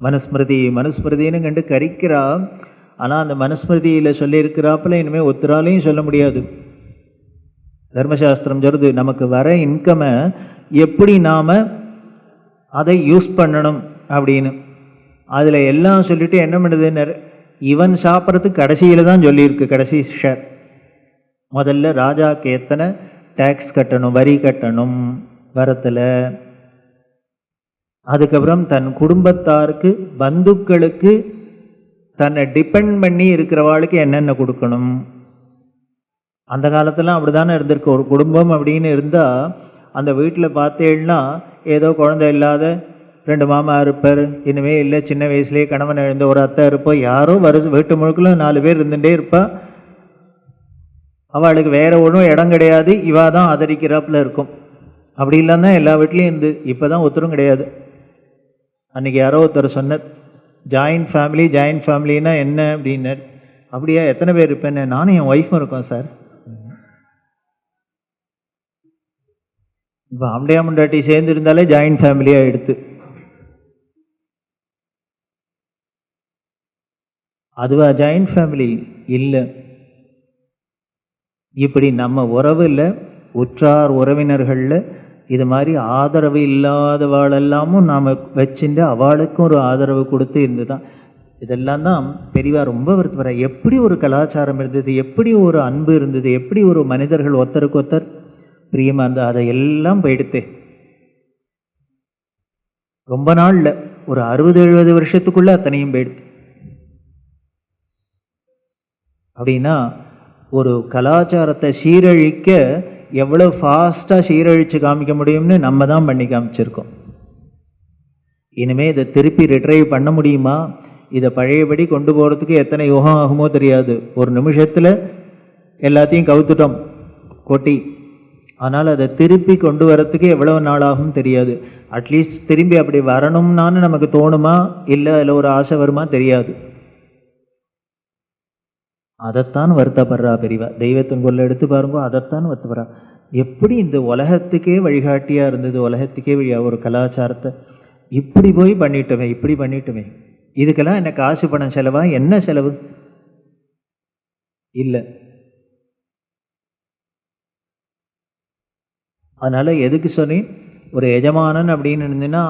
மனுஸ்மிருதி மனுஸ்மிருதின்னு கண்டு கரிக்கிறா. ஆனால் அந்த மனுஸ்மிருதியில் சொல்லியிருக்கிறாப்புல இனிமேல் ஒருத்தராலையும் சொல்ல முடியாது. தர்மசாஸ்திரம் சொல்லுது நமக்கு வர இன்கமை எப்படி நாம் அதை யூஸ் பண்ணணும் அப்படின்னு. அதில் எல்லாம் சொல்லிட்டு என்ன பண்ணுதுன்னு இவன் சாப்பிட்றதுக்கு கடைசியில் தான் சொல்லியிருக்கு. கடைசி ஷேர் முதல்ல ராஜாக்கு எத்தனை டேக்ஸ் கட்டணும், வரி கட்டணும் வரத்தில். அதுக்கப்புறம் தன் குடும்பத்தாருக்கு பந்துக்களுக்கு தன்னை டிபெண்ட் பண்ணி இருக்கிறவாளுக்கு என்னென்ன கொடுக்கணும். அந்த காலத்துலாம் அப்படி தானே இருந்திருக்கு. ஒரு குடும்பம் அப்படின்னு இருந்தால் அந்த வீட்டில் பார்த்தேன்னா ஏதோ குழந்தை இல்லாத 2 மாமா இருப்பார், இனிமே இல்லை சின்ன வயசுலேயே கணவன் எழுந்த ஒரு அத்தை இருப்போம், யாரோ வீட்டு முழுக்களும் 4 பேர் இருந்துகிட்டே இருப்பா. அவளுக்கு வேற ஒன்றும் இடம் கிடையாது, இவா தான் ஆதரிக்கிறாப்புல இருக்கும். அப்படி இல்லாம தான் எல்லா வீட்லேயும் இருந்து. இப்போ தான் ஒருத்தரும் கிடையாது. அன்றைக்கி யாரோ ஒருத்தர் சொன்னார் ஜாயின்ட் ஃபேமிலின்னா என்ன அப்படின்னார். அப்படியா, எத்தனை பேர் இருப்பேன்னு? நானும் என் ஒய்ஃபும் இருக்கோம் சார். இப்போ ஆம்பளையா முண்டாட்டி சேர்ந்து இருந்தாலே ஜாயின்ட் ஃபேமிலியாக எடுத்து. அதுவா ஜாயின்ட் ஃபேமிலி? இல்லை. இப்படி நம்ம உறவில் உற்றார் உறவினர்களில் இது மாதிரி ஆதரவு இல்லாதவாளெல்லாமும் நாம் வச்சுட்டு அவளுக்கும் ஒரு ஆதரவு கொடுத்து இருந்துதான். இதெல்லாம் தான் பெரியவா ரொம்ப வருத்தப்படுற. எப்படி ஒரு கலாச்சாரம் இருந்தது, எப்படி ஒரு அன்பு இருந்தது, எப்படி ஒரு மனிதர்கள் ஒருத்தருக்கு ஒருத்தர் பிரியமாக இருந்தது. அதை எல்லாம் போயிடுத்து. ரொம்ப நாளில் ஒரு 60-70 வருஷத்துக்குள்ள அத்தனையும் போயிடுத்து. அப்படின்னா ஒரு கலாச்சாரத்தை சீரழிக்க எவ்வளோ ஃபாஸ்ட்டாக சீரழித்து காமிக்க முடியும்னு நம்ம தான் பண்ணி காமிச்சிருக்கோம். இனிமேல் இதை திருப்பி ரிட்ரைவ் பண்ண முடியுமா? இதை பழையபடி கொண்டு போகிறதுக்கு எத்தனை யுகம் ஆகுமோ தெரியாது. ஒரு நிமிஷத்தில் எல்லாத்தையும் கவுத்துட்டோம் கொட்டி. ஆனால் அதை திருப்பி கொண்டு வரத்துக்கு எவ்வளோ நாள் ஆகும் தெரியாது. அட்லீஸ்ட் திரும்பி அப்படி வரணும்னான்னு நமக்கு தோணுமா, இல்லை அதில் ஒரு ஆசை வருமா தெரியாது. அதைத்தான் வருத்தப்படுறா பெரியவா. தெய்வத்தின் கொள்ள எடுத்து பாருங்க, அதைத்தான் வருத்தப்படுறா. எப்படி இந்த உலகத்துக்கே வழிகாட்டியாக இருந்தது, உலகத்துக்கே வழியாக ஒரு கலாச்சாரத்தை இப்படி போய் பண்ணிட்டோமே. இதுக்கெல்லாம் என்ன காசு பணம் செலவா? என்ன செலவு இல்லை. அதனால் எதுக்கு சொன்னேன், ஒரு எஜமானன் அப்படின்னு இருந்ததுன்னா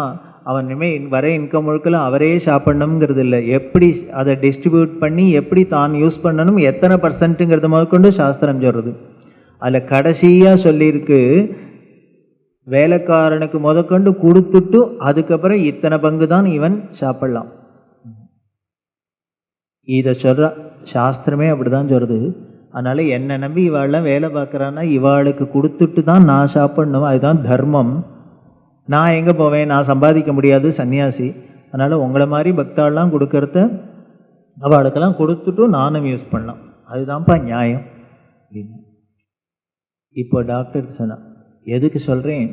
அவன் இனிமேல் வர இன்கம் முழுக்கல அவரே சாப்பிடணுங்கிறது இல்லை. எப்படி அதை டிஸ்ட்ரிபியூட் பண்ணி எப்படி தான் யூஸ் பண்ணணும், எத்தனை பர்சன்ட்டுங்கிறத முதற்கொண்டு சாஸ்திரம் சொல்கிறது. அதில் கடைசியாக சொல்லியிருக்கு, வேலைக்காரனுக்கு முதற்கொண்டு கொடுத்துட்டு அதுக்கப்புறம் இத்தனை பங்கு தான் இவன் சாப்பிடலாம். இதை சொல்கிற சாஸ்திரமே அப்படி தான் சொல்கிறது. அதனால் என்னை நம்பி இவாளெலாம் வேலை பார்க்குறான்னா இவாளுக்கு கொடுத்துட்டு தான் நான் சாப்பிடணும். அதுதான் தர்மம். நான் எங்கே போவேன், நான் சம்பாதிக்க முடியாது, சன்னியாசி. அதனால் உங்களை மாதிரி பக்தாலாம் கொடுக்கறத அவளுக்கெல்லாம் கொடுத்துட்டும் நானும் யூஸ் பண்ணலாம். அதுதான்ப்பா நியாயம் அப்படின்னு. இப்போ டாக்டருக்கு சொன்னான், எதுக்கு சொல்கிறேன்,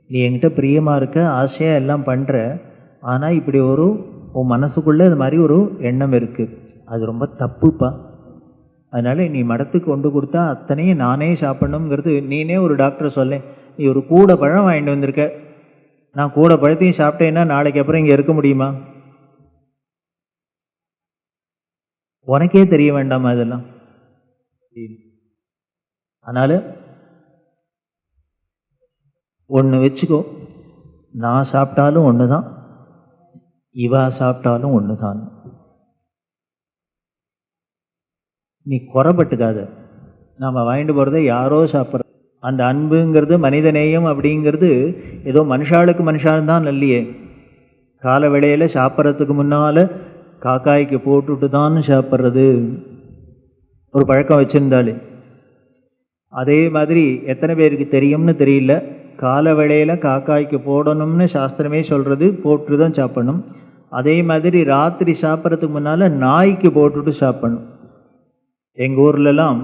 நீ என்கிட்ட பிரியமாக இருக்க, ஆசையாக எல்லாம் பண்ணுற, ஆனால் இப்படி உன் மனசுக்குள்ளே இது மாதிரி ஒரு எண்ணம் இருக்குது, அது ரொம்ப தப்புப்பா. அதனால் நீ மடத்துக்கு கொண்டு கொடுத்தா அத்தனையும் நானே சாப்பிடணுங்கிறது. நீனே ஒரு டாக்டர் சொல்ல, நீ ஒரு கூடை பழம் வாங்கிட்டு வந்திருக்க, நான் கூடை பழத்தையும் சாப்பிட்டேன்னா நாளைக்கு அப்புறம் இங்கே இருக்க முடியுமா? உனக்கே தெரிய வேண்டாமா இதெல்லாம்? அதனால் ஒன்று வச்சுக்கோ, நான் சாப்பிட்டாலும் ஒன்று தான், இவா சாப்பிட்டாலும் ஒன்று தான். நீ குறைப்பட்டுக்காத. நாம் வாங்கிட்டு போகிறத யாரோ சாப்பிட்ற அந்த அன்புங்கிறது, மனிதநேயம் அப்படிங்கிறது ஏதோ மனுஷாளுக்கு மனுஷால்தான் இல்லையே. கால வேளையில் சாப்பிட்றதுக்கு முன்னால் காக்காய்க்கு போட்டுட்டு தான் சாப்பிட்றது ஒரு பழக்கம் வச்சுருந்தாலே. அதே மாதிரி எத்தனை பேருக்கு தெரியும்னு தெரியல, கால வேளையில் காக்காய்க்கு போடணும்னு சாஸ்திரமே சொல்கிறது, போட்டு தான் சாப்பிடணும். அதே மாதிரி ராத்திரி சாப்பிட்றதுக்கு முன்னால் நாய்க்கு போட்டுட்டு சாப்பிடணும். எங்கள் ஊர்லலாம்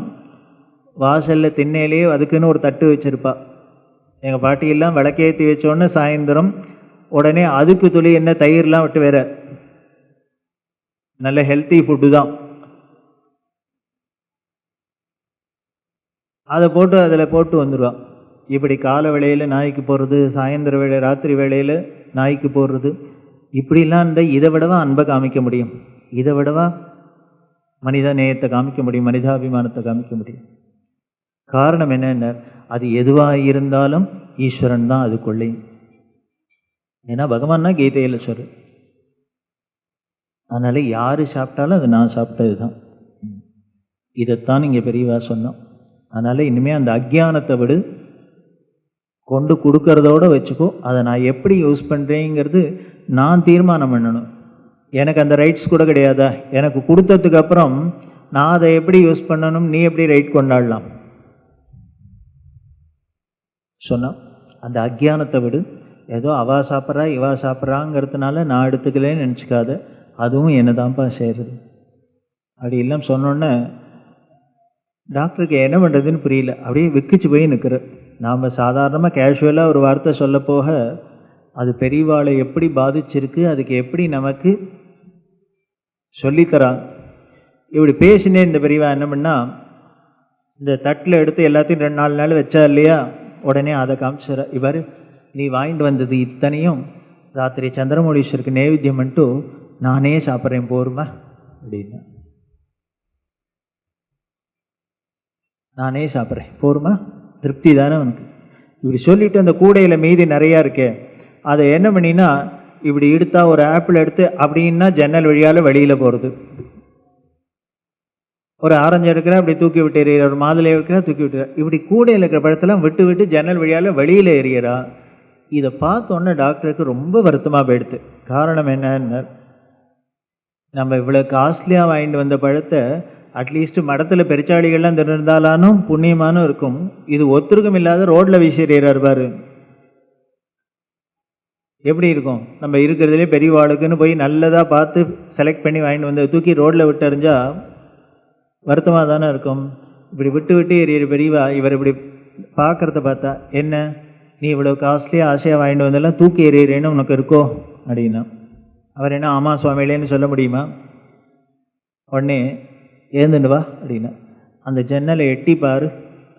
வாசலில் திண்ணையிலேயே அதுக்குன்னு ஒரு தட்டு வச்சுருப்பா. எங்கள் பாட்டியெல்லாம் விளக்கேற்றி வச்சோன்னு சாயந்தரம் உடனே அதுக்கு துளி என்ன தயிர்லாம் விட்டு வேற நல்ல ஹெல்த்தி ஃபுட்டு தான், அதை போட்டு அதில் போட்டு வந்துடுவான். இப்படி கால வேளையில் நாய்க்கு போடுறது, சாயந்தர வேளை ராத்திரி வேளையில் நாய்க்கு போடுறது. இப்படிலாம் இருந்தால் இதை விடவா அன்பை காமிக்க முடியும்? இதை விடவா மனித நேயத்தை காமிக்க முடியும்? மனிதாபிமானத்தை காமிக்க முடியும்? காரணம் என்னென்ன, அது எதுவாக இருந்தாலும் ஈஸ்வரன் தான் அதுக்குள்ளேயும். ஏன்னா பகவான்னா கீதையில் சொல்லு. அதனால யாரு சாப்பிட்டாலும் அது நான் சாப்பிட்டது தான். இதைத்தான் இங்கே பெரியவா சொன்னோம். அதனால இனிமே அந்த அக்ஞானத்தை விடு, கொண்டு கொடுக்கறதோட வச்சுக்கோ. அதை நான் எப்படி யூஸ் பண்ணுறேங்கிறது நான் தீர்மானம் பண்ணணும். எனக்கு அந்த ரைட்ஸ் கூட கிடையாதா? எனக்கு கொடுத்ததுக்கு அப்புறம் நான் அதை எப்படி யூஸ் பண்ணணும், நீ எப்படி ரைட் கொண்டாடலாம் சொன்னா? அந்த அக்ஞானத்தை விடு. ஏதோ அவா சாப்பிட்றா இவா சாப்பிட்றாங்கிறதுனால நான் எடுத்துக்கலேன்னு நினச்சிக்காத. அதுவும் என்னதான்ப்பா செய்கிறது. அப்படி இல்லாமல் சொன்னோன்னே டாக்டருக்கு என்ன பண்ணுறதுன்னு புரியல, அப்படியே விக்கிச்சு போய் நிற்கிற. நாம் சாதாரணமாக கேஷுவலாக ஒரு வார்த்தை சொல்ல போக அது பெரியவாளை எப்படி பாதிச்சிருக்கு, அதுக்கு எப்படி நமக்கு சொல்லித்தராங்க. இப்படி பேசினே இந்த பெரியவா என்ன பண்ணா, இந்த தட்டில் எடுத்து எல்லாத்தையும் 2-4 நாள் வச்சா இல்லையா, உடனே அதை காமிச்சிட. இவர் நீ வாங்கிட்டு வந்தது இத்தனையும் ராத்திரி சந்திரமௌலீஸ்வருக்கு நைவேத்தியம் பண்ணிட்டு நானே சாப்பிட்றேன் போருமா அப்படின்னா. நானே சாப்பிட்றேன் போருமா, திருப்தி தானே உனக்கு? இப்படி சொல்லிட்டு அந்த கூடையில் மீதி நிறையா இருக்கே, அதை என்ன பண்ணினா இப்படி எடுத்தா ஒரு ஆப்பிள் எடுத்து அப்படின்னா ஜன்னல் வழியால் வெளியில் போகிறது. ஒரு ஆரஞ்சு எடுக்கிற அப்படி தூக்கி விட்டு எறிகிற, ஒரு மாதுளை எடுக்கிற தூக்கி விட்டு, இப்படி கூடையில் இருக்கிற பழத்தெல்லாம் விட்டு விட்டு ஜன்னல் வழியால் வெளியில் எறிகிறா. இதை பார்த்தோன்னே டாக்டருக்கு ரொம்ப வருத்தமாக போயிடுது. காரணம் என்னன்னு, நம்ம இவ்வளோ காஸ்ட்லியாக வாங்கிட்டு வந்த பழத்தை அட்லீஸ்ட் மடத்தில் பெருச்சாளிகள்லாம் திறந்தாலும் புண்ணியமானும் இருக்கும், இது ஒத்துருக்கும் இல்லாத ரோட்டில் வீசிடுறாரு பாரு, எப்படி இருக்கும்? நம்ம இருக்கிறதுலே பெரியவாளுக்குன்னு போய் நல்லதாக பார்த்து செலக்ட் பண்ணி வாங்கிட்டு வந்து தூக்கி ரோட்டில் விட்டு எறிஞ்சா வருத்தமாக தானே இருக்கும். இப்படி விட்டு விட்டு எறிகிற பெரியவா இவர் இப்படி பார்க்குறத பார்த்தா, என்ன நீ இவ்வளோ காஸ்ட்லியாக ஆசையாக வாங்கிட்டு வந்தெல்லாம் தூக்கி எறிகிறேன்னு உனக்கு இருக்கோ அப்படின்னா, அவர் என்ன ஆமாம் சுவாமியிலேன்னு சொல்ல முடியுமா? உடனே ஏந்துண்டு வா அப்படின்னா, அந்த ஜன்னலை எட்டி பாரு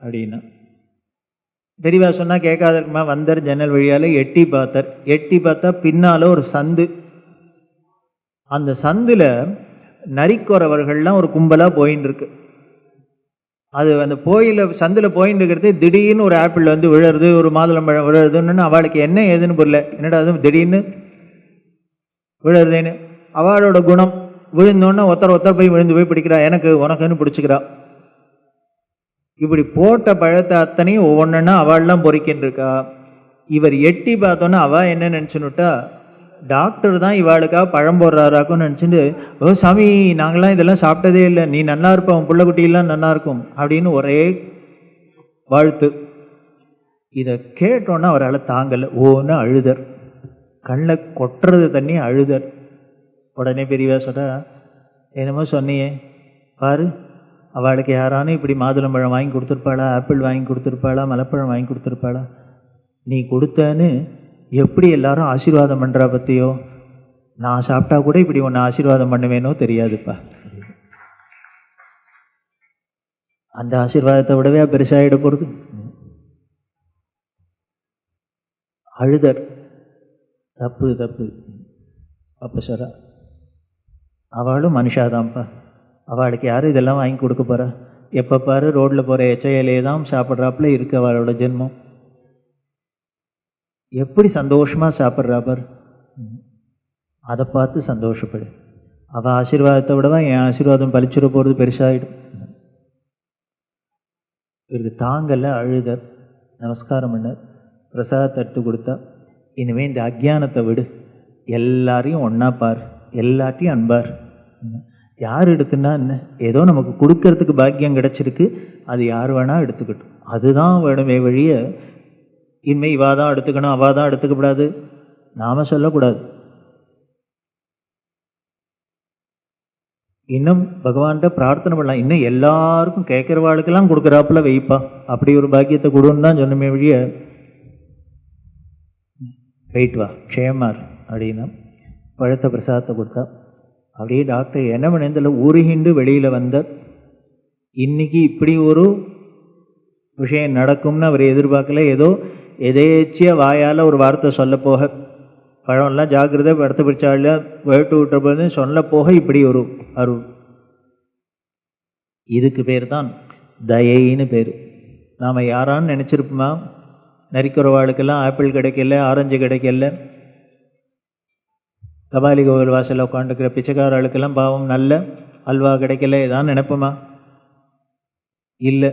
அப்படின்னா. பெரியவா சொன்னால் கேட்காத இருக்குமா? வந்தார் ஜன்னல் வழியால் எட்டி பார்த்தார். எட்டி பார்த்தா பின்னால் ஒரு சந்து. அந்த சந்தில் நரிக்குறவர்கள்லாம் ஒரு கும்பலாக போயின்னு இருக்கு. அது அந்த சந்தில் போயின்னு இருக்கிறது, திடீர்னு ஒரு ஆப்பிள் வந்து விழுறது, ஒரு மாதுளம்பழம் விழுறதுன்னு அவளுக்கு என்ன ஏதுன்னு புரியல. என்னடா அது திடீர்னு விழுறதுன்னு. அவளோட குணம் விழுந்தோன்னே ஒருத்தர் போய் விழுந்து போய் பிடிக்கிறா, எனக்கு உனக்குன்னு பிடிச்சிக்கிறா. இப்படி போட்ட பழத்தை அத்தனையும் ஒவ்வொன்னா அவள்லாம் பொறிக்கின்னு இருக்கா. இவர் எட்டி பார்த்தோன்னா அவள் என்ன நினச்சுன்னுட்டா, டாக்டர் தான் இவாளுக்காக பழம் போடுறாராக்குன்னு நினச்சிட்டு, ஓ சாமி நாங்களாம் இதெல்லாம் சாப்பிட்டதே இல்லை, நீ நல்லா இருப்ப, உன் பிள்ளைக்குட்டியெல்லாம் நல்லா இருக்கும் அப்படின்னு ஒரே வாழ்த்து. இதை கேட்டோன்னா அவரால் தாங்கலை, ஓன்னு அழுதர். கண்ணில் கொட்டுறது தண்ணி அழுதர். உடனே பெரியவா சொல்கிறா, என்னமோ சொன்னியே பாரு, அவளுக்கு யாரானு இப்படி மாதுளம்பழம் வாங்கி கொடுத்துருப்பாளா, ஆப்பிள் வாங்கி கொடுத்துருப்பாளா, மலைப்பழம் வாங்கி கொடுத்துருப்பாளா? நீ கொடுத்தன்னு எப்படி எல்லாரும் ஆசீர்வாதம் பண்ணுறா பற்றியோ, நான் சாப்பிட்டா கூட இப்படி ஒன்று ஆசீர்வாதம் பண்ணுவேனோ தெரியாதுப்பா. அந்த ஆசீர்வாதத்தை விடவே பெருசாகிட போகிறது. அழுதர். தப்பு தப்பு. அப்போ சொல்கிறா, அவளும் மனுஷாதான்ப்பா, அவளுக்கு யாரும் இதெல்லாம் வாங்கி கொடுக்க போகிறா? எப்போ பாரு ரோட்டில் போகிற எச்சையிலே தான் சாப்பிட்றாப்புல இருக்கு அவளோட ஜென்மம். எப்படி சந்தோஷமாக சாப்பிட்றா பார், அதை பார்த்து சந்தோஷப்படு. அவள் ஆசீர்வாதத்தை விடவா என் ஆசீர்வாதம் பழிச்சுட போகிறது பெருசாகிடும். இவருக்கு தாங்கல்ல, அழுதர். நமஸ்காரம் பண்ணார், பிரசாதத்தை எடுத்து கொடுத்தா. இனிமேல் இந்த அக்ஞானத்தை விடு, எல்லாரையும் ஒன்றா பார், எல்லாத்தையும் அன்பார். யார் எடுத்துன்னா என்ன, ஏதோ நமக்கு கொடுக்கறதுக்கு பாக்கியம் கிடச்சிருக்கு, அது யார் வேணால் எடுத்துக்கட்டும், அதுதான் வேணுமே வழிய இனிமே இவா தான் எடுத்துக்கணும் அவா தான் எடுத்துக்கப்படாது நாம் சொல்லக்கூடாது. இன்னும் பகவான்கிட்ட பிரார்த்தனை பண்ணலாம், இன்னும் எல்லாருக்கும் கேட்குறவாளுக்கெல்லாம் கொடுக்குறாப்புல வைப்பா, அப்படி ஒரு பாக்கியத்தை கொடுன்னு தான் சொன்னமே வழிய போயிட்டு வா க்ஷேமார் அப்படின்னா பழுத்த பிரசாதத்தை கொடுத்தா. அப்படியே டாக்டர் என்ன பண்ணதில்ல ஊருகிண்டு வெளியில் வந்தார். இன்னைக்கு இப்படி ஒரு விஷயம் நடக்கும்னு அவர் எதிர்பார்க்கல. ஏதோ எதேச்சியாக வாயால் ஒரு வார்த்தை சொல்ல போக பழம்லாம் ஜாக்கிரதை படுத்து பிடிச்சால வேட்டு விட்ட போது சொல்ல போக இப்படி ஒரு அருள். இதுக்கு பேர் தான் தயைன்னு பேர். நாம் யாரான்னு நினச்சிருப்போமா? நரிக்கிறவாளுக்கெல்லாம் ஆப்பிள் கிடைக்கல, ஆரஞ்சு கிடைக்கல, கபாலி கோவில் வாசலில் உட்காந்துக்கிற பிச்சைக்காரர்களுக்கெல்லாம் பாவம் நல்ல அல்வா கிடைக்கல, இதான் நினைப்போமா? இல்லை.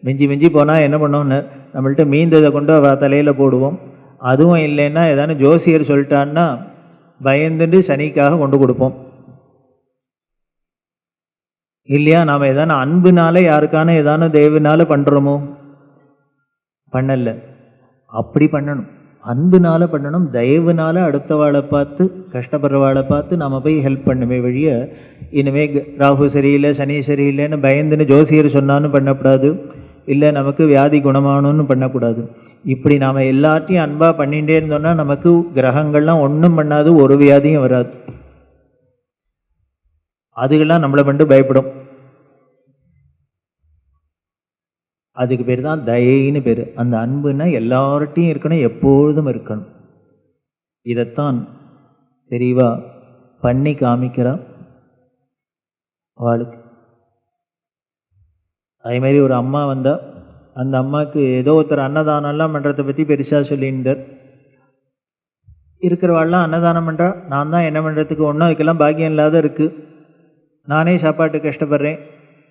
மிஞ்சி மிஞ்சி போனால் என்ன பண்ணோம்னு நம்மள்ட்ட மீந்ததை கொண்டு அவள் தலையில் போடுவோம். அதுவும் இல்லைன்னா ஏதானு ஜோசியர் சொல்லிட்டான்னா பயந்துட்டு சனிக்காக கொண்டு கொடுப்போம் இல்லையா? நாம் ஏதான அன்புனால யாருக்கான ஏதான தேவனால பண்ணுறோமோ? பண்ணல. அப்படி பண்ணணும், அன்புனால பண்ணணும். தயவுனால அடுத்தவாளை பார்த்து கஷ்டப்படுறவாளை பார்த்து நாம் போய் ஹெல்ப் பண்ணுமே வழிய இனிமே ராகு சரியில்லை சனி சரியில்லைன்னு பயந்துன்னு ஜோசியர் சொன்னான்னு பண்ணக்கூடாது, இல்லை நமக்கு வியாதி குணமானோன்னு பண்ணக்கூடாது. இப்படி நாம் எல்லாத்தையும் அன்பாக பண்ணிகிட்டே இருந்தோம்னா நமக்கு கிரகங்கள்லாம் ஒன்றும் பண்ணாது, ஒரு வியாதியும் வராது. அதுக்கெல்லாம் நம்மளை பண்ணி பயப்படும். அதுக்கு பேர் தான் தயைன்னு பேர். அந்த அன்புன்னா எல்லார்ட்டையும் இருக்கணும், எப்பொழுதும் இருக்கணும். இதைத்தான் தெளிவா பண்ணி காமிக்கிறான் அவளுக்கு. அதே மாதிரி ஒரு அம்மா வந்தா, அந்த அம்மாவுக்கு ஏதோ ஒருத்தர் அன்னதானம்லாம் பண்ணுறதை பற்றி பெருசாக சொல்லியிருந்தார். இருக்கிறவாள்லாம் அன்னதானம் பண்ணுறா, நான் தான் என்ன பண்ணுறதுக்கு ஒன்றும் அதுக்கெல்லாம் பாக்கியம் இல்லாத இருக்குது, நானே சாப்பாட்டுக்கு கஷ்டப்படுறேன்,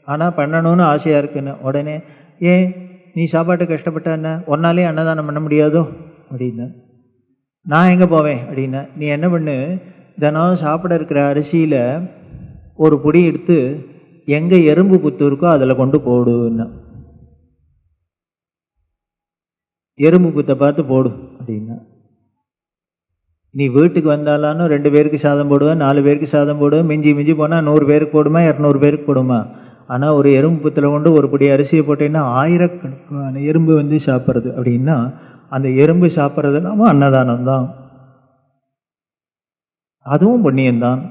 ஆனால் பண்ணணும்னு ஆசையாக இருக்குன்னு. உடனே ஏன் நீ சாப்பாட்டு கஷ்டப்பட்டா என்ன, ஒன்னாலே அன்னதானம் பண்ண முடியாதோ அப்படின்னு. நான் எங்கே போவேன் அப்படின்னா, நீ என்ன பண்ணு, தினம் சாப்பிட இருக்கிற அரிசியில் ஒரு பொடி எடுத்து எங்கே எறும்பு புத்து இருக்கோ அதில் கொண்டு போடுன்னா, எறும்பு புத்தை பார்த்து போடு அப்படின்னா. நீ வீட்டுக்கு வந்தாலும் 2 பேருக்கு சாதம் போடுவேன், 4 பேருக்கு சாதம் போடுவேன், மிஞ்சி மிஞ்சி போனால் 100 பேருக்கு போடுமா, 200 பேருக்கு போடுமா. ஆனால் ஒரு எறும்பு புத்தில் கொண்டு ஒரு படி அரிசியை போட்டேன்னா ஆயிரக்கணக்கான எறும்பு வந்து சாப்பிட்றது அப்படின்னா, அந்த எறும்பு சாப்பிட்றது நம்ம அன்னதானம் தான், அதுவும் புண்ணியம்தான்.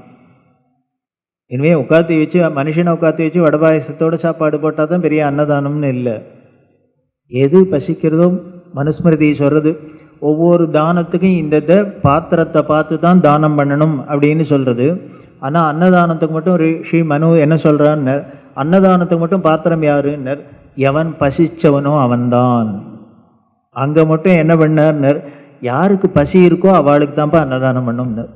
இனிமே உட்காத்தி வச்சு மனுஷனை உட்காத்தி வச்சு வடபாயசத்தோடு சாப்பாடு போட்டால் தான் பெரிய அன்னதானம்னு இல்லை. எது பசிக்கிறதோ மனுஸ்மிருதி சொல்கிறது, ஒவ்வொரு தானத்துக்கும் இந்த பாத்திரத்தை பார்த்து தான் தானம் பண்ணணும் அப்படின்னு சொல்கிறது. ஆனால் அன்னதானத்துக்கு மட்டும் ஸ்ரீ மனு என்ன சொல்கிறான்னு, அன்னதானத்துக்கு மட்டும் பாத்திரம் யாருன்னர், எவன் பசிச்சவனோ அவன்தான். அங்கே மட்டும் என்ன பண்ணார்னர், யாருக்கு பசி இருக்கோ அவளுக்கு தான்ப்பா அன்னதானம் பண்ணும்னர்.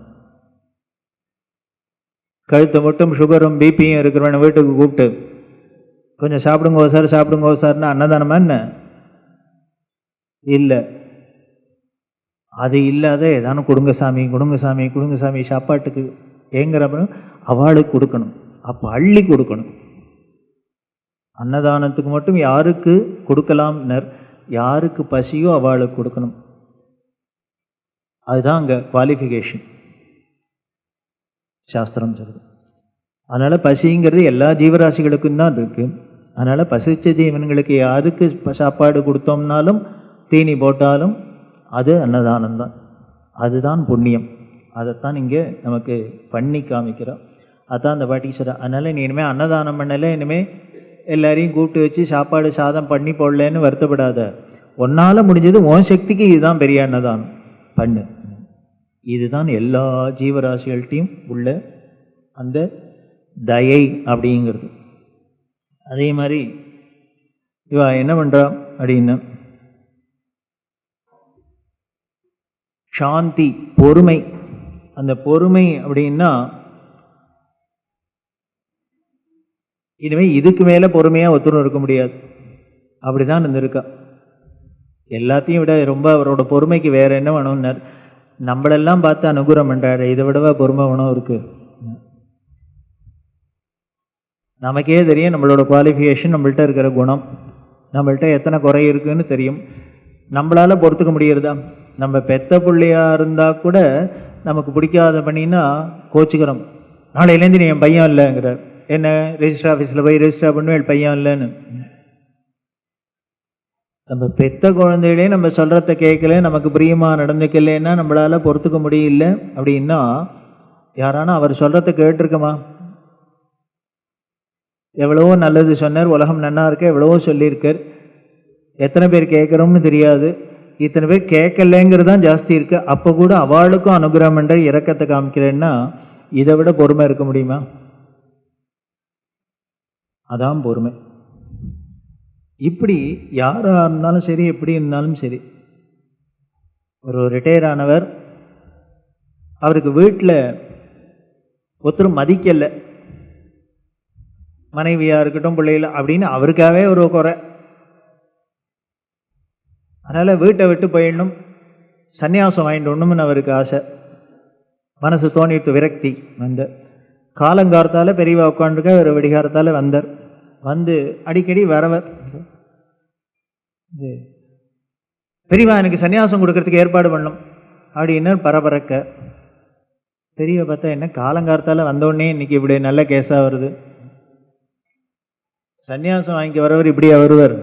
கழுத்து மட்டும் சுகரும் பிபியும் இருக்கிறவன வீட்டுக்கு கூப்பிட்டு கொஞ்சம் சாப்பிடுங்கோ சார் சாப்பிடுங்கோ சார்னா அன்னதானமா என்ன? இல்லை. அது இல்லாத ஏதானும் கொடுங்க சாமி கொடுங்க சாமி கொடுங்க சாமி சாப்பாட்டுக்கு ஏங்குறப்ப அவளுக்கு கொடுக்கணும். அப்போ அள்ளி கொடுக்கணும். அன்னதானத்துக்கு மட்டும் யாருக்கு கொடுக்கலாம்னர், யாருக்கு பசியோ அவளுக்கு கொடுக்கணும். அதுதான் அங்கே குவாலிஃபிகேஷன் சாஸ்திரம் சொல்லுது. அதனால் பசிங்கிறது எல்லா ஜீவராசிகளுக்கும் தான் இருக்குது. அதனால் பசிச்ச ஜீவன்களுக்கு யாருக்கு சாப்பாடு கொடுத்தோம்னாலும் தீனி போட்டாலும் அது அன்னதானம் தான், அதுதான் புண்ணியம். அதைத்தான் இங்கே நமக்கு பண்ணி காமிக்கிறோம். அதுதான் அந்த பாட்டி சொல்கிறேன். அதனால் நீ இனிமேல் அன்னதானம் பண்ணலை, இனிமேல் எல்லாரையும் கூப்பிட்டு வச்சு சாப்பாடு சாதம் பண்ணி போடலன்னு வருத்தப்படாத. ஒன்னால் முடிஞ்சது உன் சக்திக்கு இதுதான் பெரிய அன்னதானம் பண்ணு. இதுதான் எல்லா ஜீவராசிகள்கிட்டையும் உள்ள அந்த தயை அப்படிங்கிறது. அதே மாதிரி இவ என்ன பண்ணுறா அப்படின்னா, சாந்தி பொறுமை. அந்த பொறுமை அப்படின்னா இனிமேல் இதுக்கு மேலே பொறுமையாக ஒத்துணும் இருக்க முடியாது, அப்படிதான் இருந்திருக்கா. எல்லாத்தையும் விட ரொம்ப அவரோட பொறுமைக்கு வேற என்ன வேணும்னார், நம்மளெல்லாம் பார்த்து அனுகிரகம் பண்ணுறாரு, இதை விடவா பொறுமை வேணும் இருக்கு. நமக்கே தெரியும் நம்மளோட குவாலிஃபிகேஷன், நம்மள்கிட்ட இருக்கிற குணம், நம்மள்கிட்ட எத்தனை குறை இருக்குன்னு தெரியும். நம்மளால் பொறுத்துக்க முடியறதா? நம்ம பெத்த பிள்ளையாக இருந்தால் கூட நமக்கு பிடிக்காத பண்ணினா கோச்சுக்கிறோம். நாளையிலேருந்து நீ என் பையன் இல்லைங்கிறார். என்ன ரெஜிஸ்டர் ஆஃபீஸில் போய் ரெஜிஸ்டர் பண்ணுவேன் பையன் இல்லைன்னு. நம்ம பெத்த குழந்தைகளே நம்ம சொல்கிறத கேட்கல, நமக்கு பிரியமாக நடந்துக்கலைன்னா நம்மளால் பொறுத்துக்க முடியல அப்படின்னா யாரானா அவர் சொல்கிறத கேட்டிருக்கமா? எவ்வளவோ நல்லது சொன்னார், உலகம் நன்னா இருக்க எவ்வளவோ சொல்லியிருக்கார், எத்தனை பேர் கேட்குறோம்னு தெரியாது. இத்தனை பேர் கேட்கலங்கிறது தான் ஜாஸ்தி இருக்கு. அப்போ கூட அவளுக்கும் அனுகிரகம் என்ற இரக்கத்தை காமிக்கிறேன்னா இதை விட பொறுமை இருக்க முடியுமா? அதான் பொறுமை. இப்படி யாரா இருந்தாலும் சரி, எப்படி இருந்தாலும் சரி, ஒரு ரிட்டையர் ஆனவர், அவருக்கு வீட்டில் ஒருத்தரும் மதிக்கலை, மனைவியா இருக்கட்டும் பிள்ளைகள் அப்படின்னு அவருக்காகவே ஒரு குறை. அதனால் வீட்டை விட்டு போயிடணும், சன்னியாசம் வாங்கிடணும்னு அவருக்கு ஆசை. மனசு தோணிட்டு விரக்தி வந்து காலங்காலத்தால் பெரியவா உட்காந்துருக்க ஒரு வெடிகாரத்தால் வந்தார். வந்து அடிக்கடி வரவர், பெரியவா எனக்கு சன்னியாசம் கொடுக்கறதுக்கு ஏற்பாடு பண்ணும் அப்படின்னு பரபரக்க. பெரியவா பார்த்தா என்ன காலங்காலத்தால் வந்தோடனே இன்னைக்கு இப்படி நல்ல கேஸாக வருது, சன்னியாசம் வாங்கி வரவர் இப்படியா வருவர்,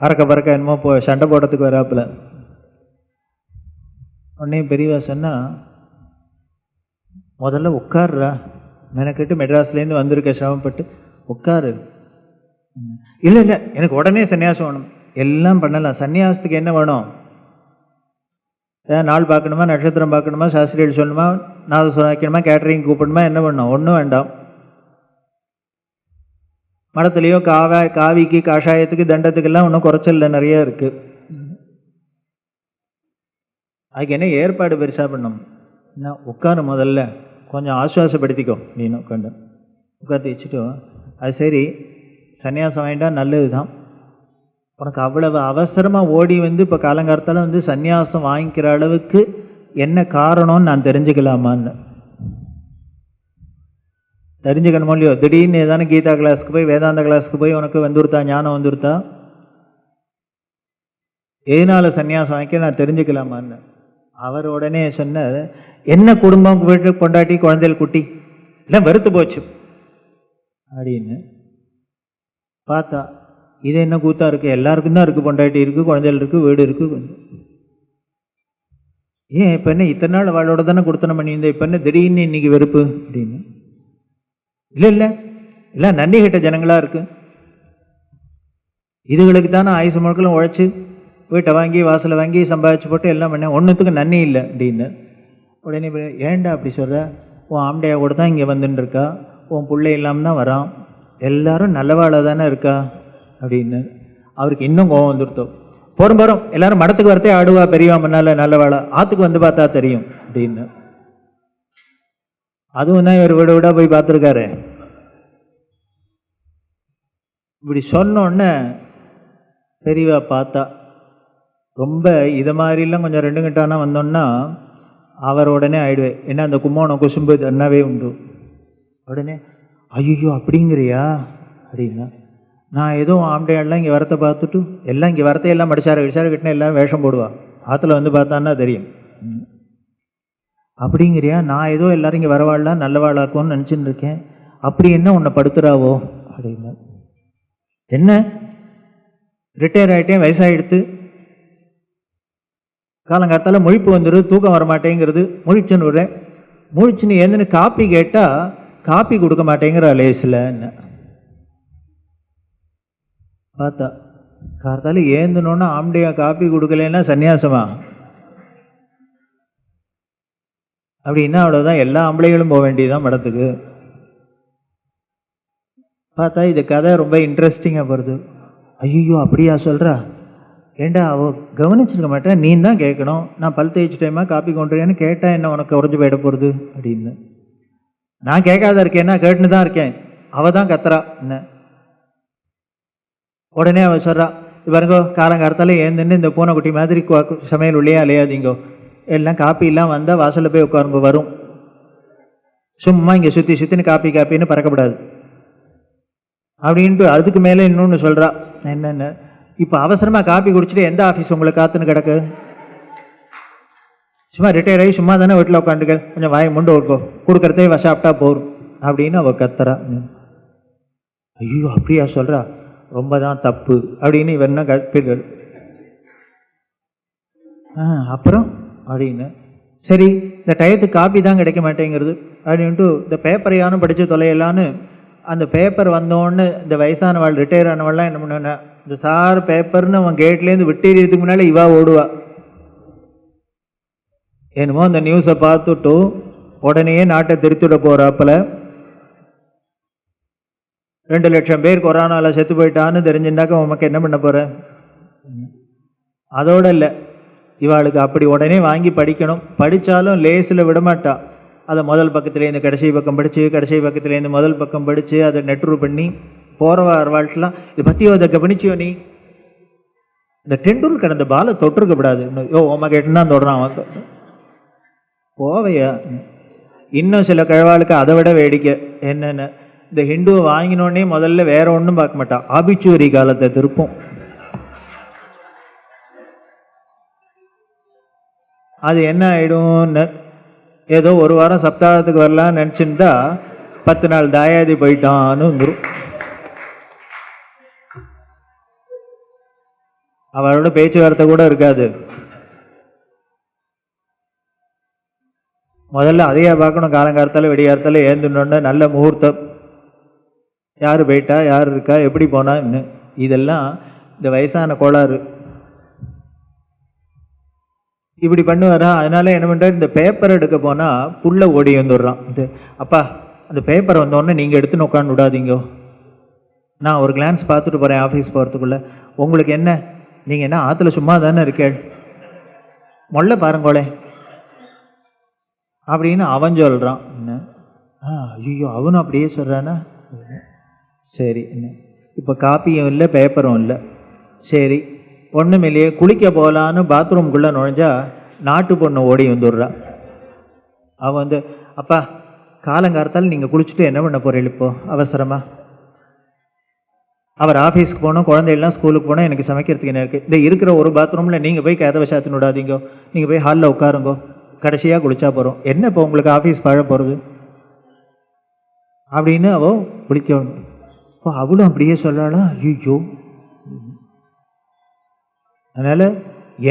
பறக்க பறக்க என்னமோ சண்டை போடுறதுக்கு வராப்புல. உடனே பெரியவா சொன்னா, முதல்ல உட்காருறா, மெனக்கெட்டு மெட்ராஸ்லேருந்து வந்திருக்க சிரமப்பட்டு உட்காரு. இல்லை இல்லை எனக்கு உடனே சன்னியாசம் வேணும். எல்லாம் பண்ணலாம், சன்னியாசத்துக்கு என்ன வேணும்? நாள் பார்க்கணுமா, நட்சத்திரம் பார்க்கணுமா, சாஸ்திரிகள் சொல்லணுமா, நாதஸ்வரம் வைக்கணுமா, கேட்டரிங் கூப்பிடணுமா, என்ன பண்ணணும்? ஒன்றும் வேண்டாம். மடத்துலேயோ காவிக்கு காஷாயத்துக்கு தண்டத்துக்கெல்லாம் ஒன்றும் குறைச்சல் நிறைய இருக்கு. அதுக்கு என்ன ஏற்பாடு பெருசாக பண்ணும்? உட்காரு, முதல்ல கொஞ்சம் ஆசுவாசப்படுத்திக்கோ அப்படின்னு உட்காந்து வச்சுட்டோ. அது சரி, சன்னியாசம் வாங்கிட்டா நல்லது தான். உனக்கு அவ்வளவு அவசரமாக ஓடி வந்து இப்போ காலங்காலத்தால் வந்து சன்னியாசம் வாங்கிக்கிற அளவுக்கு என்ன காரணம்னு நான் தெரிஞ்சுக்கலாமான்னு. தெரிஞ்சுக்கணுமோ இல்லையோ? திடீர்னு ஏதானே கீதா கிளாஸுக்கு போய் வேதாந்த கிளாஸுக்கு போய் உனக்கு வந்துருத்தா, ஞானம் வந்துருத்தா, எதனால சன்னியாசம் வாங்கிக்க நான் தெரிஞ்சுக்கலாமான்னு. அவர் உடனே சொன்னார், என்ன குடும்பம், வீட்டுக்கு பொண்டாட்டி குழந்தைகள் குட்டி எல்லாம் வெறுத்து போச்சு அப்படின்னு பார்த்தா இது என்ன கூத்தா இருக்கு? எல்லாருக்கும் தான் இருக்கு, பொண்டாட்டி இருக்கு, குழந்தைகள் இருக்கு, வீடு இருக்கு. ஏன் இப்போ என்ன இத்தனை நாள் அவளோட தானே கொடுத்தனம் பண்ணியிருந்தேன், இப்போ என்ன திடீர்னு இன்னைக்கு வெறுப்பு அப்படின்னு? இல்லை இல்லை எல்லாம் நன்றி கிட்ட ஜனங்களா இருக்கு, இதுகளுக்கு தானே ஆயுசு முழுக்களும் உழைச்சி வீட்டை வாங்கி வாசலை வாங்கி சம்பாதிச்சு போட்டு எல்லாம் பண்ண, ஒன்றுத்துக்கு நன்றி இல்லை அப்படின்னு. உடனே ஏன்டா அப்படி சொல்கிற? உன் ஆம்டையா கூட தான் இங்கே வந்துட்டு இருக்கா, உன் பிள்ளை இல்லாமல் தான் வரான், எல்லாரும் நல்லவாழ தானே இருக்கா அப்படின்னு. அவருக்கு இன்னும் கோவம் வந்துருத்தோம். போரும் எல்லாரும் மடத்துக்கு வரத்தே ஆடுவா, பெரியவா முன்னால நல்லவாழ, ஆற்றுக்கு வந்து பார்த்தா தெரியும் அப்படின்னு. அதுவும் தான் இவர் வீட விட போய் பார்த்துருக்காரு. இப்படி சொன்னோடனே பெரியவா பார்த்தா ரொம்ப இதை மாதிரிலாம் கொஞ்சம் ரெண்டு கிட்டானா வந்தோன்னா அவர் உடனே ஆயிடுவேன். ஏன்னா அந்த கும்போணம் குசும்பு என்னவே உண்டு. உடனே ஐயோ அப்படிங்கிறியா அப்படின்னா, நான் ஏதோ ஆம்டையெல்லாம் இங்கே வரத்தை பார்த்துட்டு எல்லாம் இங்கே வரத்தையெல்லாம் மடிச்சார கிட்டனா எல்லாரும் வேஷம் போடுவா, ஆற்றுல வந்து பார்த்தான்னா தெரியும். அப்படிங்கிறியா? நான் ஏதோ எல்லாரும் இங்கே வரவாழலாம் நல்லவாழாக்கும்னு நினச்சின்னு இருக்கேன், அப்படி என்ன உன்னை படுத்துறாவோ அப்படின்னா. என்ன ரிட்டையர் ஆகிட்டேன், வயசாகிடுத்து, காலங்காலத்தால் முழிப்பு வந்துடுது, தூக்கம் வரமாட்டேங்கிறது, முழிச்சுன்னு விடுறேன், முழிச்சுன்னு ஏந்துன்னு காப்பி கேட்டால் காப்பி கொடுக்க மாட்டேங்கிற லேஸில் என்ன பார்த்தா காலத்தால் ஏந்துனோன்னா ஆம்டையா காப்பி கொடுக்கலன்னா சன்னியாசமா அப்படின்னா அவ்வளோதான், எல்லா ஆம்பளைகளும் போக வேண்டியதுதான் மடத்துக்கு. பார்த்தா இது கதை ரொம்ப இன்ட்ரெஸ்டிங்காக வருது. ஐயோ அப்படியா சொல்கிறா? ஏண்டா அவ கவனிச்சிருக்க மாட்டேன், நீ தான் கேட்கணும், நான் பல் தேய்ச்சி டைமா காப்பி கொண்டுறியான்னு கேட்டால் என்ன உனக்கு உறைஞ்சு போயிட போகிறது அப்படின்னு. நான் கேட்காத இருக்கேன்னா கேட்டுன்னு தான் இருக்கேன், அவள் தான் கத்துறா என்ன. உடனே அவள் சொல்கிறா, பாருங்கோ காலங்காலத்தால் ஏந்துன்னு இந்த பூனைக்குட்டி மாதிரி சமையல் உள்ளே அலையாதீங்கோ, எல்லாம் காப்பிலாம் வந்தால் வாசலில் போய் உட்காருங்க வரும், சும்மா இங்கே சுற்றி சுற்றின்னு காப்பின்னு பறக்கப்படாது அப்படின்ட்டு. அதுக்கு மேலே இன்னொன்று சொல்கிறா, என்னென்ன இப்போ அவசரமாக காப்பி குடிச்சிட்டு எந்த ஆஃபீஸ் உங்களை காத்துன்னு கிடக்கு, சும்மா ரிட்டையர் ஆகி சும்மா தானே வீட்டில் உட்காந்துக்க, கொஞ்சம் வாயை முண்டு கொடுக்கோ, கொடுக்குறதே சாப்பிட்டா போகும் அப்படின்னு அவள் கத்துறா. ஐயோ அப்படியா சொல்கிறா? ரொம்ப தான் தப்பு அப்படின்னு இவன்னா கற்பிகள். அப்புறம் அப்படின்னு சரி, இந்த டயத்துக்கு காப்பி தான் கிடைக்க மாட்டேங்கிறது அப்படின்ட்டு இந்த பேப்பரையானும் படித்து தொலையலான்னு அந்த பேப்பர் வந்தோன்னு இந்த வயசானவாள் ரிட்டையர் ஆனவாள்லாம் என்ன பண்ணுவேன்னா இந்த சார் பேப்பர்னு அவன் கேட்லேருந்து விட்டேறதுக்கு முன்னால இவா ஓடுவா. என்னமோ அந்த நியூஸை பார்த்துட்டு உடனே நாட்டை திருத்திட போறாப்புல 2 லட்சம் பேர் கொரோனால செத்து போயிட்டான்னு தெரிஞ்சுட்டாக்க உமக்கு என்ன பண்ண போற? அதோட இல்லை, இவாளுக்கு அப்படி உடனே வாங்கி படிக்கணும். படித்தாலும் லேசில் விடமாட்டா. அதை முதல் பக்கத்துலேருந்து கடைசி பக்கம் படித்து, கடைசி பக்கத்துலேருந்து முதல் பக்கம் படித்து, அதை நெட்ரு பண்ணி போகிறவாழ்லாம் இதை பற்றி அதை கவனிச்சியோ நீ? இந்த டெண்டுல்கர் அந்த பாலை தொட்டிருக்கப்படாது. உமா கேட்டுன்னா தொடுறான் அவன். போவையா? இன்னும் சில கிழவாளுக்கு அதை விட வேடிக்கை என்னென்ன, இந்த ஹிந்துவை வாங்கினோடனே முதல்ல வேற ஒன்றும் பார்க்க மாட்டான், ஆபிச்சுவரி காலத்தை திருப்போம். அது என்ன ஆயிடும்னு, ஏதோ ஒரு வாரம் சப்தாகத்துக்கு வரலான்னு நினச்சிருந்தா 10 நாள் தாயாதி போயிட்டான்னு வந்துடும். அவளோட பேச்சுவார்த்தை கூட இருக்காது. முதல்ல அதையா பார்க்கணும். காலங்காலத்தால் வெடிகாலத்தால் ஏந்துனோன்னு நல்ல முகூர்த்தம், யார் போயிட்டா, யார் இருக்கா, எப்படி போனா, இதெல்லாம் இந்த வயசான கோளாறு இப்படி பண்ணுவாரா. அதனால என்ன பண்ணுறாரு, இந்த பேப்பர் எடுக்க போனால் புள்ள ஓடி வந்துடுறான். அப்பா அந்த பேப்பரை வந்தோடனே நீங்கள் எடுத்துன்னு உட்காந்து விடாதீங்க, நான் ஒரு கிளான்ஸ் பார்த்துட்டு போகிறேன் ஆஃபீஸ் போகிறதுக்குள்ளே. உங்களுக்கு என்ன, நீங்கள் என்ன ஆற்றுல சும்மா தானே இருக்கேள், மொல்ல பாருங்கோளே அப்படின்னு அவன் சொல்கிறான். ஐயோ அவனும் அப்படியே சொல்கிறானா? சரி, இப்போ காப்பியும் இல்லை பேப்பரும் இல்லை. சரி ஒன்றும் இல்லையே, குளிக்க போகலான்னு பாத்ரூம்குள்ளே நுழைஞ்சா நாட்டு பொண்ணு ஓடி வந்துடுறா. அவன் வந்து, அப்பா காலங்காலத்தால் நீங்கள் குளிச்சுட்டு என்ன பண்ண போகிறீள் இப்போ அவசரமா? அவர் ஆஃபீஸ்க்கு போகணும், குழந்தைகள்லாம் ஸ்கூலுக்கு போனால் எனக்கு சமைக்கிறதுக்கு என்ன இருக்குது? இந்த இருக்கிற ஒரு பாத்ரூமில் நீங்கள் போய் கதவை சாத்தின்னு விடாதீங்கோ, நீங்கள் போய் ஹாலில் உட்காருங்கோ, கடைசியாக குளிச்சா போகிறோம். என்ன இப்போ உங்களுக்கு ஆஃபீஸ் பழ போகிறது அப்படின்னு அவள் குளிக்க. இப்போ அவளும் அப்படியே சொல்கிறாளா? ஐயோ. அதனால்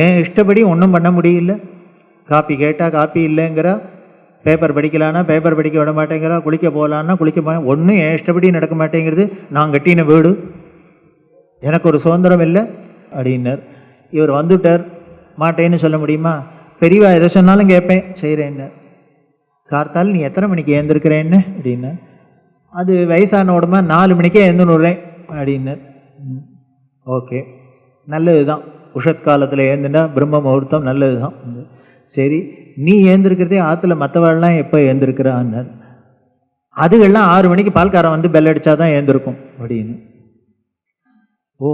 என் இஷ்டப்படி ஒன்றும் பண்ண முடியல. காப்பி கேட்டால் காப்பி இல்லைங்கிறா, பேப்பர் படிக்கலான்னா பேப்பர் படிக்க விட மாட்டேங்கிறா, குளிக்க போகலான்னா குளிக்க போக, ஒன்றும் என் இஷ்டப்படி நடக்க மாட்டேங்கிறது. நான் கட்டின வீடு, எனக்கு ஒரு சுதந்திரம் இல்லை அப்படின்னார். இவர் வந்துட்டார், மாட்டேன்னு சொல்ல முடியுமா? பெரியவா எதை சொன்னாலும் கேட்பேன், செய்கிறேன்னு. கார்த்தால் நீ எத்தனை மணிக்கு ஏந்திருக்கிறேன்னு அப்படின்னா, அது வயசான உடம்பா 4 மணிக்கே ஏந்துனுறேன் அப்படின்னார். ஓகே, நல்லது தான். உஷத்காலத்தில் ஏந்துனா பிரம்ம முகூர்த்தம் நல்லது தான். சரி, நீ ஏந்திருக்கிறதே ஆற்றுல மற்றவாள்லாம் எப்போ ஏந்திருக்கிறான்னார். அதுகள்லாம் 6 மணிக்கு பால்காரன் வந்து பெல் அடித்தா தான் ஏந்திருக்கும் அப்படின்னு. ஓ,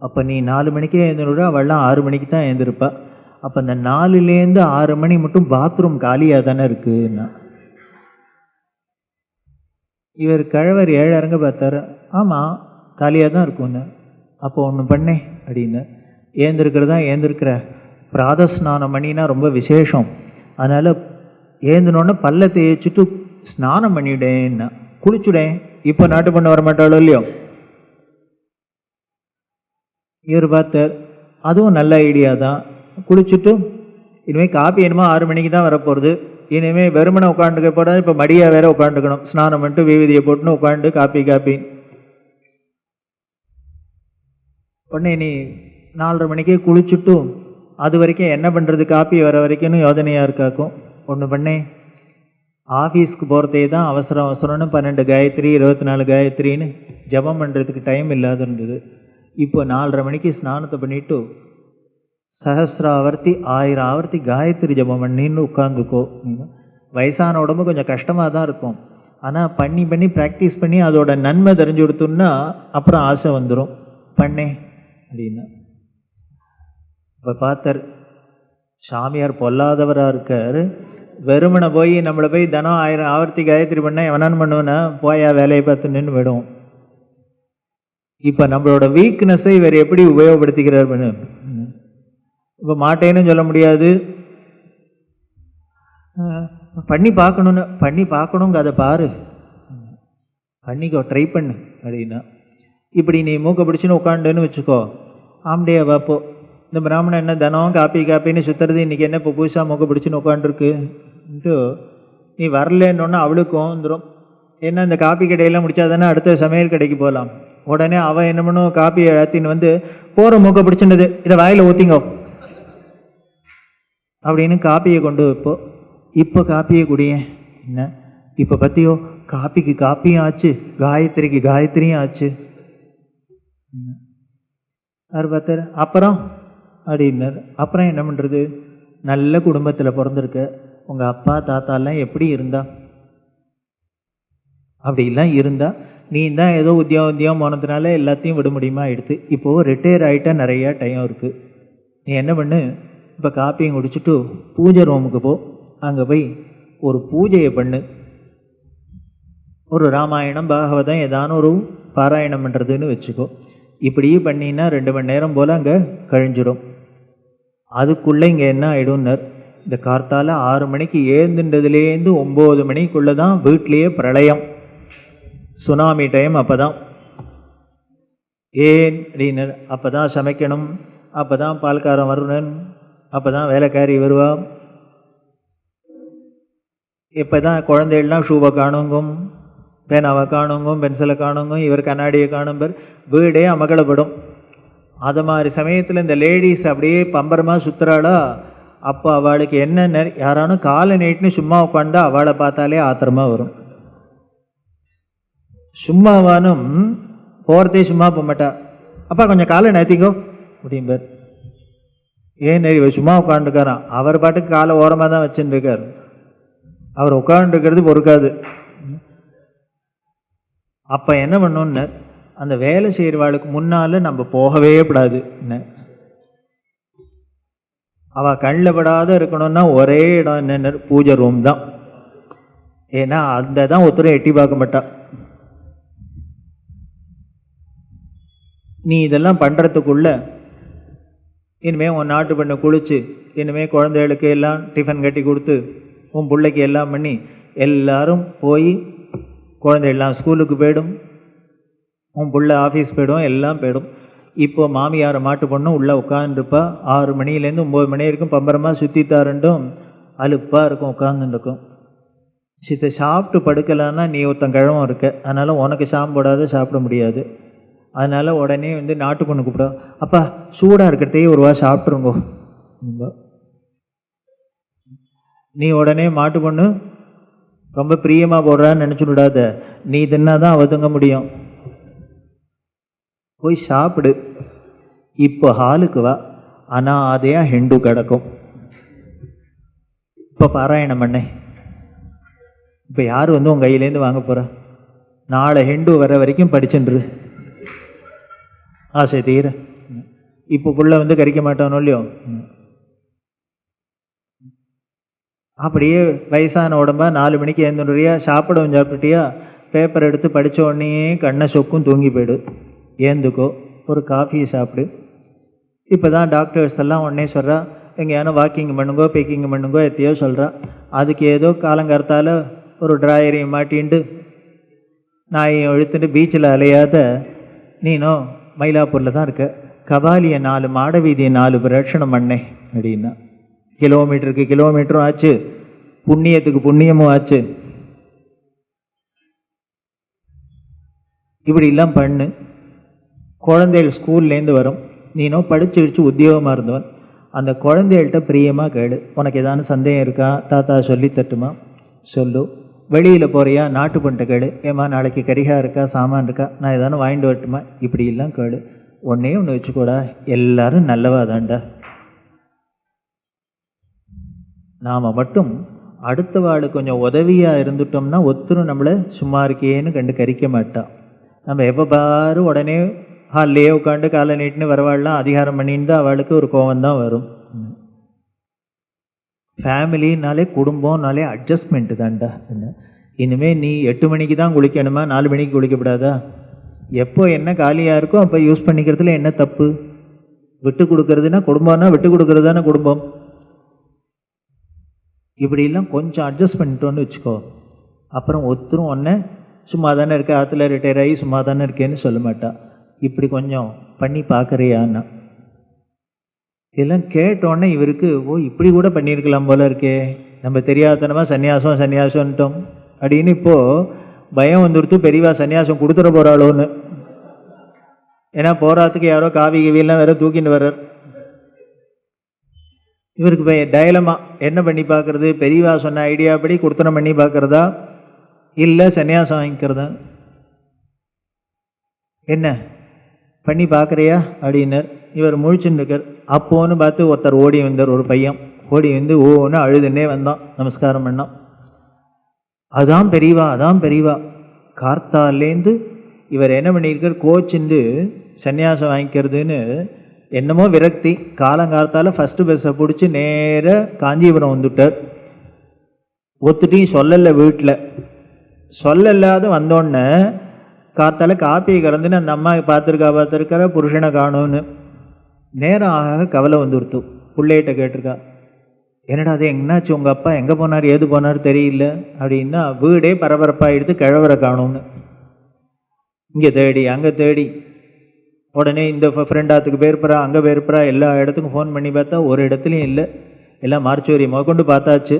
அப்போ நீ 4 மணிக்கே ஏந்திருடா, அவள்லாம் 6 மணிக்கு தான் ஏந்திருப்பா. அப்போ அந்த 4லேருந்து 6 மணி மட்டும் பாத்ரூம் காலியாக தானே இருக்குன்னா. இவர் கழவர் 7 அரங்க பார்த்தாரு. ஆமாம் காலியாக தான் இருக்கும்னு. அப்போ ஒன்று பண்ணேன் அப்படின்னு, ஏந்திருக்கிறதா ஏந்திருக்கிற, பிராதஸ்நானம் பண்ணினா ரொம்ப விசேஷம், அதனால் ஏந்தினோன்னு பல்ல தேய்ச்சிட்டு ஸ்நானம் பண்ணிவிடேன்னா, குளிச்சுடேன். இப்போ நாட்டு பண்ண வர மாட்டாளோ இல்லையோ. இவர் பார்த்தார், அதுவும் நல்ல ஐடியா தான். குளிச்சுட்டு இனிமேல் காப்பி என்னமோ 6 மணிக்கு தான் வரப்போகிறது, இனிமேல் வெறுமனை உட்காந்துக்க போடாது, இப்போ மடியாக வேற உட்காந்துக்கணும், ஸ்நானம் பண்ணிட்டு விபூதியை போட்டுன்னு உட்காந்து காப்பி. உடனே நீ 4:30 மணிக்கே குளிச்சுட்டு அது வரைக்கும் என்ன பண்ணுறது, காப்பி வர வரைக்கும் யோஜனையாக இருக்காக்கும். ஒன்று பண்ணேன், ஆஃபீஸ்க்கு போகிறதே தான் அவசரம்னு 12 காயத்ரி 24 காயத்ரின்னு ஜபம் பண்ணுறதுக்கு டைம் இல்லாத இருந்தது. இப்போ 4:30 மணிக்கு ஸ்நானத்தை பண்ணிவிட்டு சஹஸ்ராவர்த்தி 1000 ஆவர்த்தி காயத்ரி ஜபம் பண்ணின்னு உட்காந்துக்கோ. வயசான உடம்பு கொஞ்சம் கஷ்டமாக தான் இருக்கும், ஆனால் பண்ணி ப்ராக்டிஸ் பண்ணி அதோட நன்மை தெரிஞ்சு கொடுத்தோம்னா அப்புறம் ஆசை வந்துடும். பண்ணேன் அப்படின்னா இப்போ பார்த்தார், சாமியார் பொல்லாதவராக இருக்கார். வெறுமனை போய் நம்மளை போய் தினம் 1000 ஆவர்த்தி காயத்ரி பண்ணால் எவனான்னு பண்ணுவேன்னா போயா வேலையை பார்த்து நின்று விடும். இப்போ நம்மளோட வீக்னஸை இவர் எப்படி உபயோகப்படுத்திக்கிறார் பண்ணு. இப்போ மாட்டேன்னு சொல்ல முடியாது, பண்ணி பார்க்கணுங்க, அதை பாரு, பண்ணிக்கோ, ட்ரை பண்ணு அப்படின்னா. இப்படி நீ மூக்க பிடிச்சின்னு உட்காண்டுன்னு வச்சுக்கோ, ஆம்டே வாப்போ இந்த பிராமணன் என்ன தினம் காப்பின்னு சுற்றுறது, இன்றைக்கி என்ன இப்போ புதுசாக மூக்க பிடிச்சின்னு உட்காந்துருக்குன்ட்டு நீ வரலன்னொன்னா அவளுக்கும் வந்துடும். ஏன்னா இந்த காப்பி கடையெல்லாம் முடித்தா தானே அடுத்த சமையல் கடைக்கு போகலாம். உடனே அவன் என்ன பண்ணும், காப்பியை ஏற்றின்னு வந்து போகிற மூக்க பிடிச்சிருந்தது, இதை வாயில் ஊற்றிங்கோ அப்படின்னு காப்பியை கொண்டு வைப்போம். இப்போ காப்பியை குடியேன் என்ன, இப்போ பற்றியோ காப்பிக்கு காப்பியும் ஆச்சு, காயத்ரிக்கு காயத்ரியும் ஆச்சு. அவர் பார்த்தார், அப்புறம் அப்படின்னார். அப்புறம் என்ன பண்ணுறது, நல்ல குடும்பத்தில் பிறந்திருக்க, உங்கள் அப்பா தாத்தாலாம் எப்படி இருந்தா, அப்படிலாம் இருந்தா நீ தான் ஏதோ உத்தியோகம் போனதுனால எல்லாத்தையும் விட முடியுமா எடுத்து. இப்போது ரிட்டையர் ஆகிட்டா நிறையா டைம் இருக்குது. நீ என்ன பண்ணு, இப்போ காப்பியும் குடிச்சிட்டு பூஜை ரூமுக்கு போ, அங்கே போய் ஒரு பூஜையை பண்ணு. ஒரு ராமாயணம் பாகவதம் ஏதான ஒரு பாராயணம் பண்ணுறதுன்னு வச்சுக்கோ. இப்படியே பண்ணினா 2 மணி நேரம் போல் அங்கே கழிஞ்சிடும். அதுக்குள்ளே இங்கே என்ன ஆகிடும்னர், இந்த கார்த்தால 6 மணிக்கு ஏந்துன்றதுலேருந்து 9 மணிக்குள்ளே தான் வீட்லேயே பிரளயம், சுனாமி டைம். அப்போ தான் ஏன் அப்படின்னர், அப்போ தான் சமைக்கணும், அப்போ தான் பால்காரன் வரணும், அப்போ தான் வேலைக்காரி வருவா, இப்போ தான் குழந்தைகள்லாம் ஷூவை காணுங்கும், பேனாவை காணுங்கும், பென்சிலை காணுங்கும், இவர் கண்ணாடியை காணும்பர், வீடே அமகலப்படும். அது மாதிரி சமயத்தில் இந்த லேடிஸ் அப்படியே பம்பரமாக சுற்றுறாளா, அப்போ அவளுக்கு என்ன, யாரானும் காலை நீட்டுன்னு சும்மா உட்காந்தா அவளை பார்த்தாலே ஆத்திரமாக வரும். சும்மாவானும் போகிறதே சும்மா போக மாட்டா, அப்பா கொஞ்சம் காலை நேர்த்திக்கோ அப்படிம்பார். ஏன் இவர் சும்மா உட்காந்துருக்காரான், அவர் பாட்டுக்கு காலை ஓரமாக தான் வச்சுட்டு இருக்கார், அவர் உட்காந்துருக்கிறது பொறுக்காது. அப்போ என்ன பண்ணணும்னு, அந்த வேலை செய்கிறவாளுக்கு முன்னால் நம்ம போகவே கூடாது. என்ன அவள் கண்ணில் படாத இருக்கணும்னா ஒரே இடம் என்னென்ன, பூஜை ரூம் தான். ஏன்னா அந்த தான் ஒருத்தரும் எட்டி பார்க்க மாட்டா. நீ இதெல்லாம் பண்ணுறதுக்குள்ள இனிமேல் உன் நாட்டு பெண்ணை குளிச்சு, இனிமேல் குழந்தைகளுக்கு எல்லாம் டிஃபன் கட்டி கொடுத்து, உன் பிள்ளைக்கு எல்லாம் பண்ணி, எல்லாரும் போய் குழந்தைகள்லாம் ஸ்கூலுக்கு போயிடும், உன் பிள்ளை ஆஃபீஸ் போயிடும், எல்லாம் போயிடும். இப்போ மாமியாரை மாட்டு பொண்ணும் உள்ளே உட்காந்துருப்பா, 6 மணிலேருந்து 9 மணி வரைக்கும் பம்பரமாக சுற்றித்தாருண்டும் அலுப்பாக இருக்கும், உட்காந்துருக்கும். சித்த சாப்பிட்டு படுக்கலான்னா நீ ஒருத்தன் கிழவும் இருக்க, அதனால் உனக்கு சாப்பிடாத சாப்பிட முடியாது. அதனால் உடனே வந்து நாட்டு பொண்ணு கூப்பிட, அப்பா சூடாக இருக்கிறதையே ஒரு வா சாப்பிட்ருங்கோ. நீ உடனே மாட்டு பொண்ணு ரொம்ப பிரியமாக போடுறான்னு நினச்சி விடாத, நீ தின்னாதான் அவ தங்க முடியும், போய் சாப்பிடு. இப்போ ஹாலுக்கு வா, ஆனால் அதையா ஹிண்டு கிடக்கும். இப்போ பாராயணம் பண்ணேன், இப்போ யார் வந்து உன் கையிலேருந்து வாங்க போகிறா, நாளை ஹிண்டு வர வரைக்கும் படிச்சுன்று ஆசை தீர. இப்போ புள்ள வந்து கறிக்க மாட்டானோ இல்லையோ, அப்படியே வயசான உடம்பா 4 மணிக்கு எழுந்துடுறியா, சாப்பிடவும் சாப்பிட்டியா, பேப்பர் எடுத்து படித்த உடனே கண்ணை சொக்கும் தூங்கி போயிடு, ஏந்துக்கோ, ஒரு காஃபியை சாப்பிடு. இப்போ தான் டாக்டர்ஸ் எல்லாம் உடனே சொல்கிறா, எங்கேயானு வாக்கிங் பண்ணுங்கோ, பேக்கிங் பண்ணுங்கோ, எத்தையோ சொல்கிறா. அதுக்கு ஏதோ காலங்காலத்தால் ஒரு ட்ராயரையும் மாட்டின்ட்டு நாயையும் இழுத்துட்டு பீச்சில் அலையாத நீனும் மயிலாப்பூரில் தான் இருக்க, கபாலியை 4 மாட வீதியை 4 பிரதட்சணம் பண்ணேன் அப்படின்னா, கிலோமீட்டருக்கு கிலோமீட்டரும் ஆச்சு, புண்ணியத்துக்கு புண்ணியமும் ஆச்சு. இப்படிலாம் பண்ணு. குழந்தைகள் ஸ்கூல்லேருந்து வரும், நீனோ படித்து வச்சு உத்தியோகமாக இருந்தவன், அந்த குழந்தைகள்கிட்ட பிரியமாக கேளு, உனக்கு ஏதான சந்தேகம் இருக்கா, தாத்தா சொல்லி தட்டுமா சொல்லு. வெளியில் போகிறியா, நாட்டு பண்ணிட்ட கேளு, ஏம்மா நாளைக்கு கரிகா இருக்கா, சாமான் இருக்கா, நான் ஏதானு வாங்கிட்டு வரட்டுமா, இப்படிலாம் கேளு. ஒன்றே ஒன்று வச்சுக்கூடா, எல்லாரும் நல்லவா தாண்டா. நாம் மட்டும் அடுத்த வாழை கொஞ்சம் உதவியாக இருந்துட்டோம்னா ஒருத்தரும் நம்மளை சும்மா இருக்கேன்னு கண்டு கரிக்க மாட்டான். நம்ம எப்போ பாரு உடனே ஹால்லையே உட்காந்து காலை நீட்டுன்னு வரவாள்லாம் அதிகாரம் பண்ணின்னு தான் அவளுக்கு ஒரு கோபம் தான் வரும். ஃபேமிலினாலே குடும்பம்னாலே அட்ஜஸ்ட்மெண்ட்டு தான்டா. இனிமேல் நீ 8 மணிக்கு தான் குளிக்கணுமா, 4 மணிக்கு குளிக்கப்படாதா, எப்போ என்ன காலியாக இருக்கோ அப்போ யூஸ் பண்ணிக்கிறதுல என்ன தப்பு. விட்டு கொடுக்கறதுனா குடும்பம்னா விட்டு கொடுக்கறது தானே குடும்பம். இப்படிலாம் கொஞ்சம் அட்ஜஸ்ட் பண்ணிட்டோன்னு வச்சுக்கோ, அப்புறம் ஒருத்தரும் ஒன்றை சும்மா தானே இருக்க, ஆற்றுல ரிட்டையர் ஆகி சும்மா தானே இருக்கேன்னு சொல்ல மாட்டா. இப்படி கொஞ்சம் பண்ணி பார்க்குறியான்னா இதெல்லாம் கேட்டோன்னே இவருக்கு ஓ இப்படி கூட பண்ணியிருக்கலாம் போல இருக்கே, நம்ம தெரியாதனமாக சன்னியாசம்ட்டோம் அப்படின்னு இப்போது பயம் வந்துடுத்து, பெரியவா சன்னியாசம் கொடுத்துட போகிறாளோன்னு. ஏன்னா போராத்துக்கு யாரோ காவி கவியெல்லாம் வேற தூக்கிட்டு வர்றார். இவருக்கு டயலமா என்ன பண்ணி பார்க்கறது? பெரியவா சொன்ன ஐடியாப்படி குடுத்தனம் பண்ணி பார்க்கறதா இல்லை சன்னியாசம் வாங்கிக்கிறதா? என்ன பண்ணி பார்க்குறியா அப்படின்னார். இவர் முழிச்சுன்னு இருக்கார். அப்போன்னு பார்த்து ஒருத்தர் ஓடி வந்தார். ஒரு பையன் ஓடி வந்து ஓன்னு அழுதுன்னே வந்தான். நமஸ்காரம் பண்ணான். அதான் பெரியவா, அதான் பெரியவா. கார்த்தாலேருந்து இவர் என்ன பண்ணியிருக்கார்? கோச்சிண்டு சன்னியாசம் வாங்கிக்கிறதுன்னு என்னமோ விரக்தி. காலங்காலத்தால் ஃபஸ்ட்டு பஸ்ஸை பிடிச்சி நேராக காஞ்சிபுரம் வந்துட்டார். ஒத்துட்டையும் சொல்லலை வீட்டில். சொல்லலாத வந்தோடனே காத்தால காப்பியை கறந்துன்னு அந்த அம்மா பார்த்துருக்கா புருஷனை காணும்னு. நேரம் ஆக கவலை வந்துடுத்து. பிள்ளைகிட்ட கேட்டிருக்கா, என்னடா அது என்னாச்சு, உங்கள் அப்பா எங்கே போனார் ஏது போனார் தெரியல அப்படின்னா, வீடே பரபரப்பாக எடுத்து கிழவரை காணும்னு. இங்கே தேடி அங்கே தேடி உடனே இந்த ஃப்ரெண்டாத்துக்கு போயிருப்பா அங்கே போயிருப்பா எல்லா இடத்துக்கும் ஃபோன் பண்ணி பார்த்தா ஒரு இடத்துலையும் இல்லை. எல்லாம் மார்ச்சுவரி முதற்கொண்டு பார்த்தாச்சு,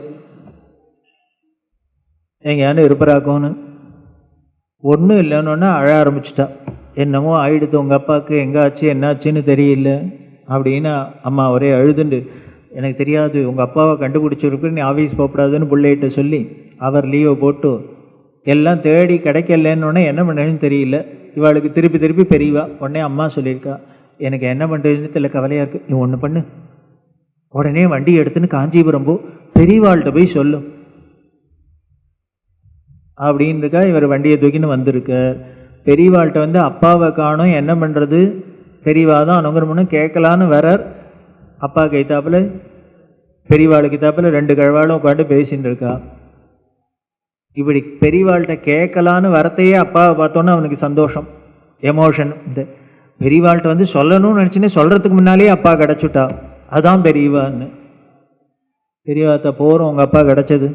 எங்கேயானு இருப்பராக்கோன்னு. ஒன்றும் இல்லைன்னு அழ ஆரம்பிச்சிட்டா. என்னமோ ஆயிடுத்து உங்கள் அப்பாவுக்கு, எங்காச்சு என்னாச்சுன்னு தெரியல அப்படின்னு. அம்மா ஒரே அழுதுண்டு, எனக்கு தெரியாது, உங்கள் அப்பாவை கண்டுபிடிச்சிருக்கு, நீ ஆஃபீஸ் போகக்கூடாதுன்னு பிள்ளைகிட்ட சொல்லி அவர் லீவை போட்டு எல்லாம் தேடி கிடைக்கலன்னொடனே என்ன பண்ணுறதுன்னு தெரியல. இவளுக்கு திருப்பி திருப்பி பெரியவா. உடனே அம்மா சொல்லியிருக்கா, எனக்கு என்ன பண்ணுறதுன்னு தெரியல, கவலையாக இருக்குது, நீ ஒன்று பண்ணு, உடனே வண்டி எடுத்துன்னு காஞ்சிபுரம் போ, பெரியவாள்கிட்ட போய் சொல்லும் அப்படின்னுக்கா. இவர் வண்டியை தூக்கின்னு வந்திருக்க. பெரியவாள்கிட்ட வந்து அப்பாவை காணும், என்ன பண்ணுறது, பெரியவா தான் அனுகிரகம்னு கேட்கலான்னு வரார். அப்பா கைத்தாப்பில் பெரியவாளுக்கு தாப்பில் 2 கழவாளும் உட்காந்து பேசின்னு இருக்கா. இப்படி பெரியவாள்கிட்ட கேட்கலான்னு வரத்தையே அப்பாவை பார்த்தோன்னா அவனுக்கு சந்தோஷம், எமோஷன். இந்த பெரியவாள்கிட்ட வந்து சொல்லணும்னு நினச்சினே சொல்கிறதுக்கு முன்னாலேயே அப்பா கிடச்சுட்டா, அதான் பெரியவான்னு. பெரியவாத்த போகிறோம், உங்கள் அப்பா கிடச்சது.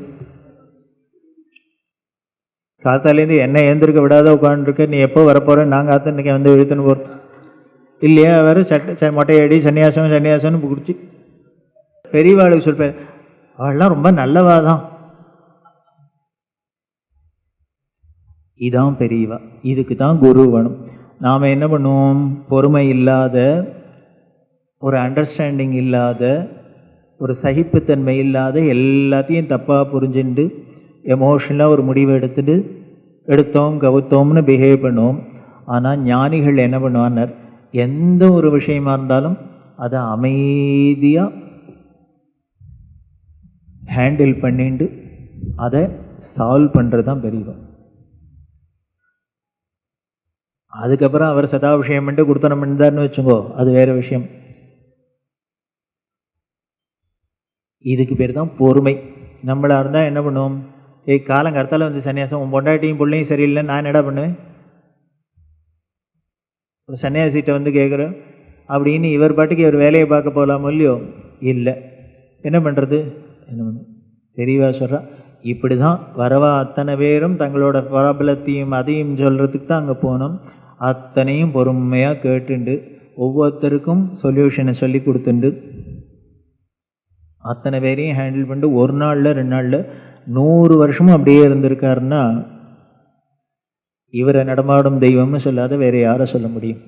காத்தாலேருந்து என்ன ஏந்திருக்க விடாத உட்காந்துருக்க, நீ எப்போ வரப்போற, நாங்கள் ஆத்த இன்னைக்கு வந்து இழுத்துன்னு போகிறோம் இல்லையா? வேறு மொட்டையடி சன்னியாசம் சன்னியாசம்னு பிடிச்சி பெரியவாளுக்கு சொல்பேன், அவள்லாம் ரொம்ப நல்லவா தான். இதான் பெரியவா. இதுக்கு தான் குரு வேணும். நாம் என்ன பண்ணுவோம்? பொறுமை இல்லாத, ஒரு அண்டர்ஸ்டாண்டிங் இல்லாத, ஒரு சகிப்புத்தன்மை இல்லாத, எல்லாத்தையும் தப்பாக புரிஞ்சுண்டு எமோஷனலாக ஒரு முடிவை எடுத்தோம் கவுத்தோம்னு பிஹேவ் பண்ணுவோம். ஆனால் ஞானிகள் என்ன பண்ணுவார்? எந்த ஒரு விஷயமா இருந்தாலும் அதை அமைதியாக ஹேண்டில் பண்ணிட்டு அதை சால்வ் பண்ணுறது தான் பெரியவா. அதுக்கப்புறம் அவர் சதாபிஷேகம் பண்ணிட்டு கொடுத்தனம் பண்ணிட்டார்னு வச்சுக்கோ, அது வேற விஷயம். இதுக்கு பேர் தான் பொறுமை. நம்மளா இருந்தால் என்ன பண்ணுவோம்? காலங்கரத்தால் வந்து சன்னியாசம், உன் பொண்டாட்டியும் பிள்ளையும் சரியில்லைன்னு நான் என்னடா பண்ணுவேன்? ஒரு சன்னியாசிட்ட வந்து கேட்குறேன் அப்படின்னு இவர் பாட்டுக்கு இவர் வேலையை பார்க்க போகலாமோ இல்லையோ? இல்லை. என்ன பண்ணுறது? என்ன பண்ண தெரியவா சொல்கிறா, இப்படி தான் வரவா அத்தனை பேரும் தங்களோட ப்ராப்ளத்தையும் அதையும் சொல்கிறதுக்கு தான் அங்கே போனோம். அத்தனையும் பொறுமையாக கேட்டுண்டு ஒவ்வொருத்தருக்கும் சொல்யூஷனை சொல்லி கொடுத்துண்டு அத்தனை பேரையும் ஹேண்டில் பண்ணிட்டு 1 நாளில் 2 நாளில் 100 வருஷமும் அப்படியே இருந்திருக்காருன்னா இவரை நடமாடும் தெய்வம்னு சொல்லாத வேற யாரை சொல்ல முடியும்?